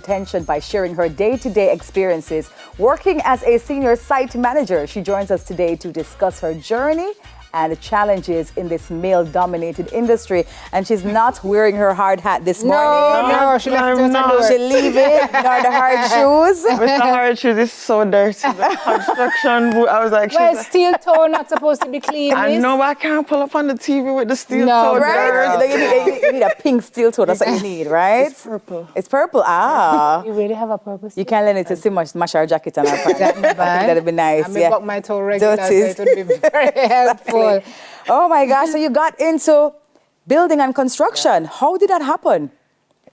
Attention by sharing her day-to-day experiences working as a senior site manager. She joins us today to discuss her journey and the challenges in this male-dominated industry. And she's not wearing her hard hat this morning. No, she left it on. She leave it, nor the hard shoes. With the hard shoes, it's so dirty. The construction boot, I was like, Well, steel toe not supposed to be clean. I know, but I can't pull up on the TV with the steel toe. Right? You need a pink steel toe. That's what you need, right? It's purple. It's purple. Ah. You really have a purpose. You can't let it to see much our jacket on our pants. That'd be nice. I buck my toe regular, so Dirties. it would be very helpful. Oh my gosh, so you got into building and construction. How did that happen?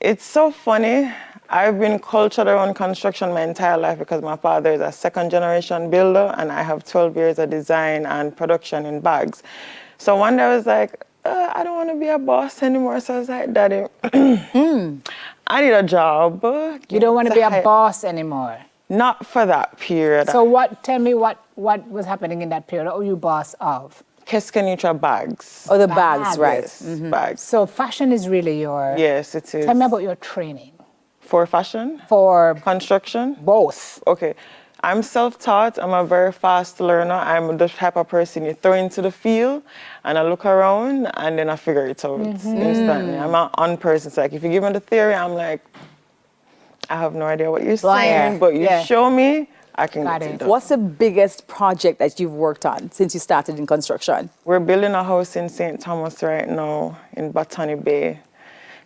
It's so funny. I've been cultured around construction my entire life because my father is a second-generation builder and I have 12 years of design and production in bags. So one day I was like, I don't want to be a boss anymore. So I was like, Daddy, I need a job. You don't want to be a boss anymore. Not for that period. So tell me what was happening in that period? What were you boss of? Keskenitra bags. Oh, the bags, right. Yes, bags. So fashion is really your... Yes, it is. Tell me about your training. For fashion? For construction? both. Okay. I'm self-taught. I'm a very fast learner. I'm the type of person you throw into the field and I look around and then I figure it out instantly. I'm an on person. So like if you give me the theory, I'm like, I have no idea what you're saying, but you show me, I can get it done. What's the biggest project that you've worked on since you started in construction? We're building a house in St. Thomas right now in Botany Bay.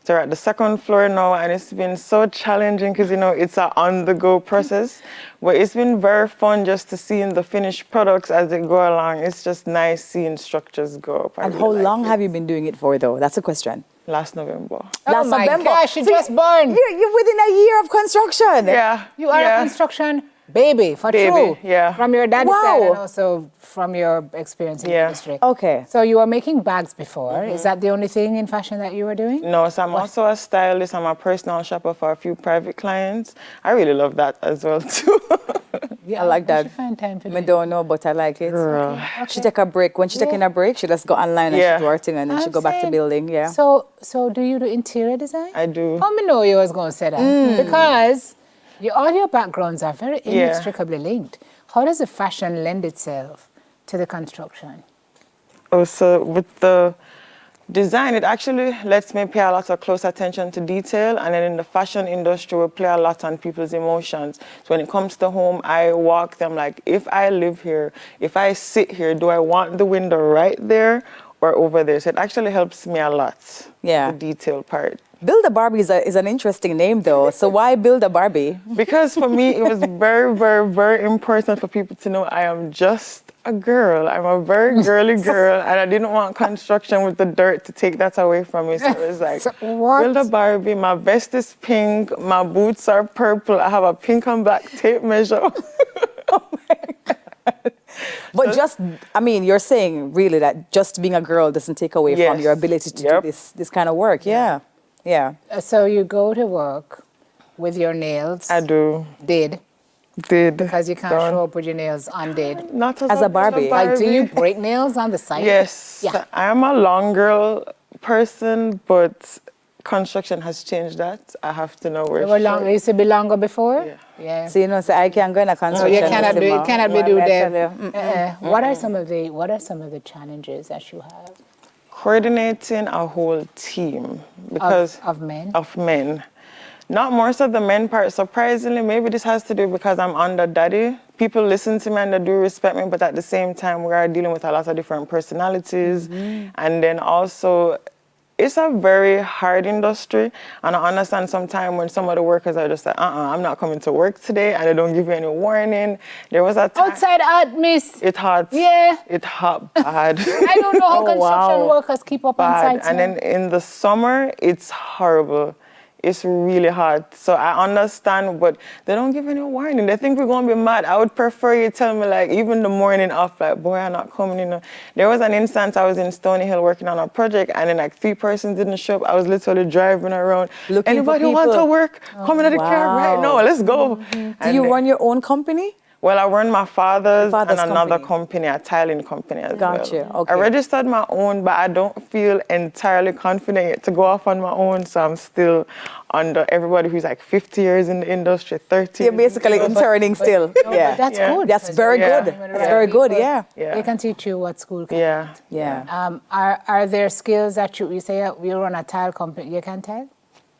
So we're at the second floor now and it's been so challenging because, you know, it's an on-the-go process. But it's been very fun just to see the finished products as they go along. It's just nice seeing structures go up. And how long have you been doing it for, though? That's a question. Last November. Oh my gosh, you just born. You're within a year of construction. Yeah. You are a construction baby, for true. Yeah. From your daddy's side and also from your experience in the industry. Okay. So you were making bags before. Is that the only thing in fashion that you were doing? No, so I'm also a stylist. I'm a personal shopper for a few private clients. I really love that as well, too. I like that. Find time for I don't know, but I like it. Okay. She take a break. When she taking a break, she just go online and she do her thing and then she go back to building. Yeah. So do you do interior design? I do. How me know you was going to say that? Because all your backgrounds are very inextricably linked. How does the fashion lend itself to the construction? Oh, so with the design, it actually lets me pay a lot of close attention to detail. And then in the fashion industry, we play a lot on people's emotions. So when it comes to home, I walk them like, if I live here, if I sit here, do I want the window right there or over there? So it actually helps me a lot. Yeah. The detail part. Build a Barbie is an interesting name, though. So why build a Barbie? Because for me, it was very, very, very important for people to know I am just a girl. I'm a very girly girl, and I didn't want construction with the dirt to take that away from me. So it was like, build a Barbie. My vest is pink. My boots are purple. I have a pink and black tape measure. Oh my God. But you're saying really that just being a girl doesn't take away from your ability to do this kind of work. Yeah. Yeah. So you go to work with your nails. I do. Did. Because you can't Done. show up with your nails undid. Not as a Barbie. Like, do you break nails on the site? Yes. Yeah. I am a long girl person, but construction has changed that. I have to know where It used to be longer before? Yeah. So I can't go in a construction. You cannot do that. Mm-mm. What are some of the challenges that you have? Coordinating a whole team because of men. Of men. Not more so the men part. Surprisingly, maybe this has to do because I'm under daddy. People listen to me and they do respect me, but at the same time, we are dealing with a lot of different personalities. And then also, it's a very hard industry. And I understand sometimes when some of the workers are just like, I'm not coming to work today, and they don't give you any warning. There was a time. Outside hot, miss. It hot. Yeah. It hot bad. I don't know how construction workers keep up on site. And then in the summer, it's horrible. It's really hot. So I understand, but they don't give any warning. They think we're going to be mad. I would prefer you tell me, like, even the morning off, like, boy, I'm not coming in. There was an instance I was in Stony Hill working on a project, and then, like, 3 persons didn't show up. I was literally driving around. Looking Anybody want to work? Come in the car right now. Let's go. Do you run your own company? Well, I run my father's and Father's another company. company, a tiling company as well. Gotcha, okay. I registered my own, but I don't feel entirely confident yet to go off on my own, so I'm still under everybody who's like 50 years in the industry, 30 You're years. basically interning still. But that's Yeah. good. That's very Yeah. good. That's very good, yeah. Yeah. They can teach you what school can. Yeah. Yeah. Are there skills that you say we run a tile company, you can tell?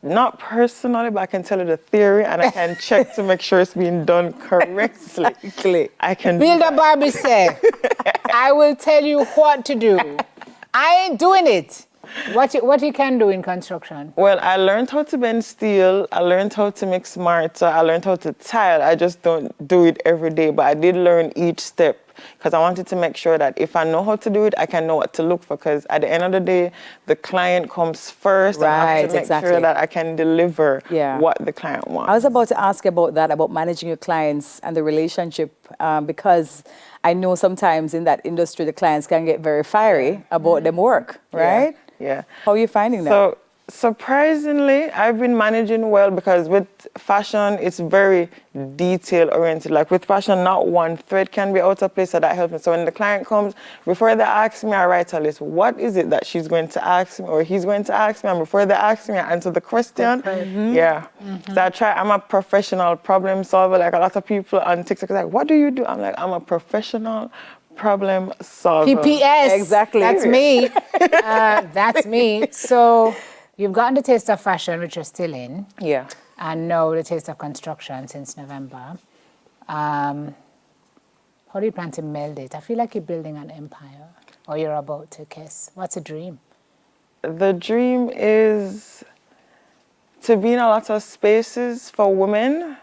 Not personally, but I can tell you the theory and I can check to make sure it's being done correctly. Exactly. I can do Builder that. Barbie said, I will tell you what to do. I ain't doing it. What you can do in construction? Well, I learned how to bend steel. I learned how to mix mortar. I learned how to tile. I just don't do it every day, but I did learn each step because I wanted to make sure that if I know how to do it, I can know what to look for. Because at the end of the day, the client comes first. And I have to make sure that I can deliver what the client wants. I was about to ask you about that, about managing your clients and the relationship, because I know sometimes in that industry, the clients can get very fiery about them work, right? Yeah. How are you finding that? So surprisingly, I've been managing well because with fashion, it's very detail oriented. Like with fashion, not one thread can be out of place, so that helps me. So when the client comes, before they ask me, I write a list. What is it that she's going to ask me or he's going to ask me? And before they ask me, I answer the question. Yeah. So I'm a professional problem solver. Like a lot of people on TikTok are like, what do you do? I'm like, I'm a professional problem solver. PPS. Exactly. That's me. That's me. So you've gotten the taste of fashion, which you're still in. Yeah. And now the taste of construction since November. How do you plan to meld it? I feel like you're building an empire, or you're about to kiss. What's the dream? The dream is to be in a lot of spaces for women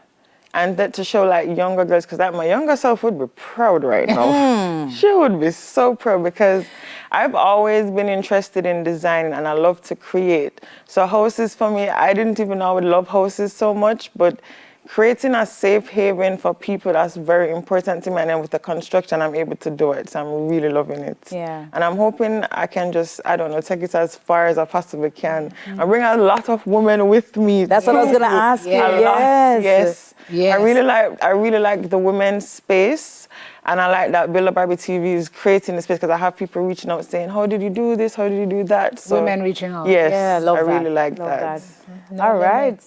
and that to show like younger girls, because like my younger self would be proud right now. She would be so proud because I've always been interested in designing and I love to create. So houses for me, I didn't even know I would love houses so much, but creating a safe haven for people, that's very important to me. And then with the construction, I'm able to do it. So I'm really loving it. Yeah. And I'm hoping I can just, I don't know, take it as far as I possibly can. And bring a lot of women with me. That's what I was going to ask you. A lot, Yes. Yes. I really like the women's space, and I like that Builder Barbie TV is creating the space because I have people reaching out saying, how did you do this? How did you do that? So, Women reaching out. Yes, Yeah, love I that. really like Love that. All right.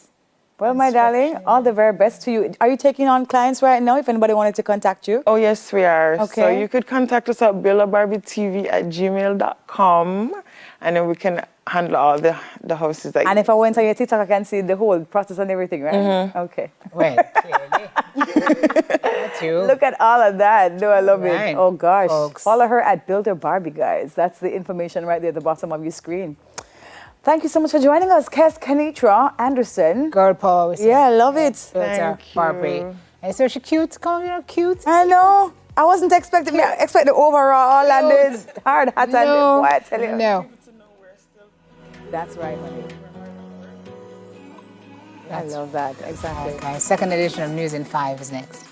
Well, my darling, all the very best to you. Are you taking on clients right now if anybody wanted to contact you? Oh, yes, we are. Okay. So you could contact us at builderbarbietv@gmail.com, and then we can handle all the houses that And if I went on your TikTok, I can see the whole process and everything, right? Okay. Well, clearly. That's you. Look at all of that. No, I love it. Right, Oh, gosh. folks. Follow her at Builder Barbie, guys. That's the information right there at the bottom of your screen. Thank you so much for joining us, Kes Kenitra Anderson. Girl power. Yeah, I love it. Builder Barbie. And so she cute. Come on, you're cute. I know. I wasn't expecting me. I expected overall and this hard hat and boy, I tell you. No. That's right, honey. I love that. Exactly. Okay, second edition of News in 5 is next.